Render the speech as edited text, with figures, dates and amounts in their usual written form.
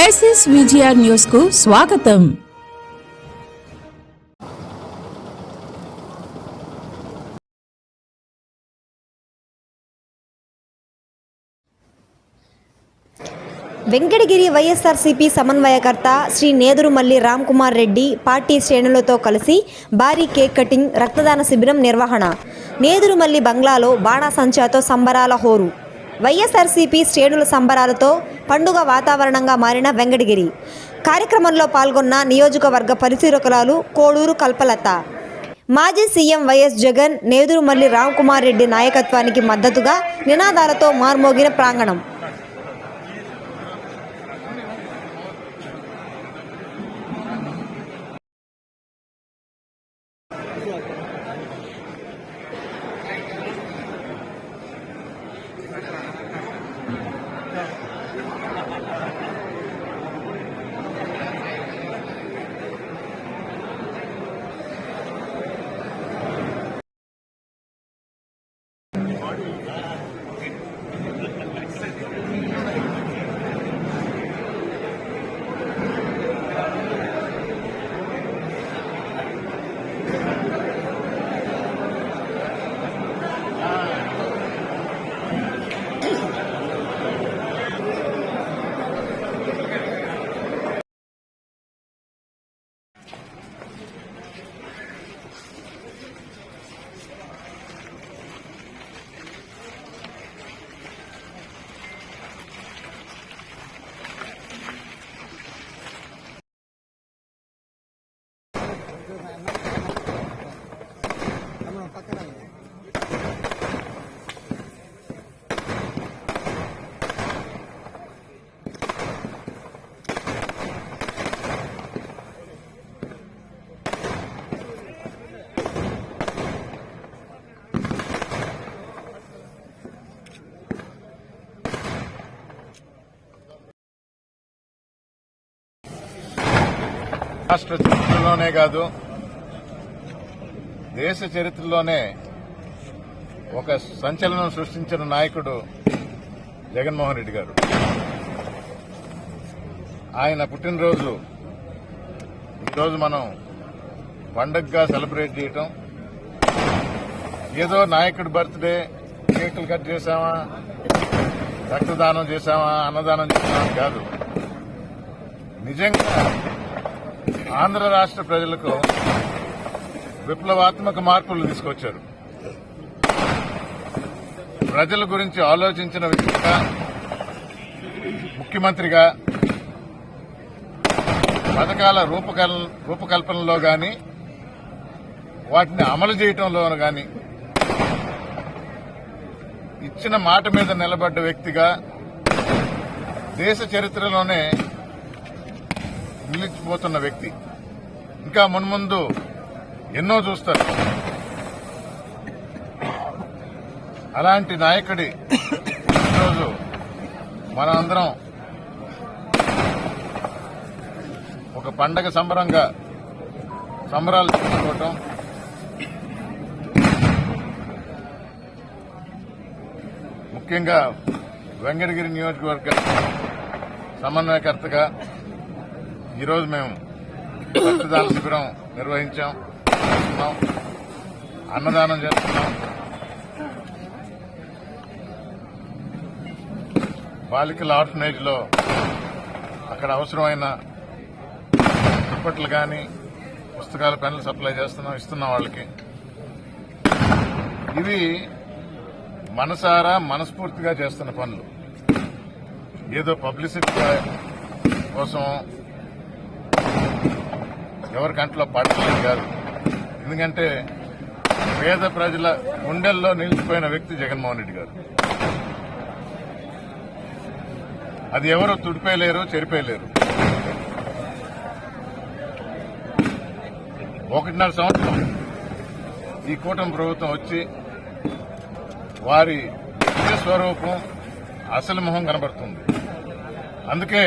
Crisis VGR news కు స్వాగతం. వెంకటగిరి వైఎస్ఆర్సీపీ సమన్వయకర్త శ్రీ నేదురుమల్లి రామ్కుమార్ రెడ్డి పార్టీ శ్రేణులతో కలిసి భారీ కేక్ కటింగ్, రక్తదాన శిబిరం నిర్వహణ. నేదురుమల్లి బంగ్లాలో బాణాసంచాతో సంబరాల హోరు. వైఎస్ఆర్సీపీ శ్రేణుల సంబరాలతో పండుగ వాతావరణంగా మారిన వెంకటగిరి. కార్యక్రమంలో పాల్గొన్న నియోజకవర్గ పరిశీలకురాలు కోడూరు కల్పలత. మాజీ సీఎం వైఎస్ జగన్, నేదురుమల్లి రామ్కుమార్ రెడ్డి నాయకత్వానికి మద్దతుగా నినాదాలతో మార్మోగిన ప్రాంగణం. రాష్ట్ర చరిత్రలోనే కాదు, దేశ చరిత్రలోనే ఒక సంచలనం సృష్టించిన నాయకుడు జగన్మోహన్ రెడ్డి గారు. ఆయన పుట్టినరోజు ఈరోజు మనం పండగగా సెలబ్రేట్ చేయటం, ఏదో నాయకుడి బర్త్డే కేకులు కట్ చేశామా, రక్తదానం చేశామా, అన్నదానం చేశామా కాదు. నిజంగా ఆంధ్ర రాష్ట్ర ప్రజలకు విప్లవాత్మక మార్పులు తీసుకొచ్చారు. ప్రజల గురించి ఆలోచించిన వ్యక్తిగా, ముఖ్యమంత్రిగా, పథకాల రూపకల్పనలో గాని, వాటిని అమలు చేయటంలో గాని ఇచ్చిన మాట మీద నిలబడ్డ వ్యక్తిగా దేశ చరిత్రలోనే నిలిచిపోతున్న వ్యక్తి. ఇంకా మున్ముందు ఎన్నో చూస్తారు. అలాంటి నాయకుడి ఈరోజు మనందరం ఒక పండగ సంబరాలు చేసుకోవటం, ముఖ్యంగా వెంకటగిరి నియోజకవర్గ సమన్వయకర్తగా ఈరోజు మేము రక్తదాన శిబిరం నిర్వహించాం, అన్నదానం చేస్తున్నాం. బాలికల ఆర్ఫనేజ్ లో అక్కడ అవసరమైన దుప్పట్లు కానీ, పుస్తకాల పెన్నులు సప్లై ఇస్తున్నాం వాళ్ళకి. ఇవి మనసారా మనస్ఫూర్తిగా చేస్తున్న పనులు. ఏదో పబ్లిసిటీ కోసం ఎవరి కంట్లో పడలేదు కాదు. ఎందుకంటే పేద ప్రజల గుండెల్లో నిలిచిపోయిన వ్యక్తి జగన్మోహన్ రెడ్డి గారు. అది ఎవరు తుడిపేయలేరు, చెరిపేయలేరు. 1.5 సంవత్సరం ఈ కూటమి ప్రభుత్వం వచ్చి వారి నిజ స్వరూపం, అసలు మొహం కనబడుతుంది. అందుకే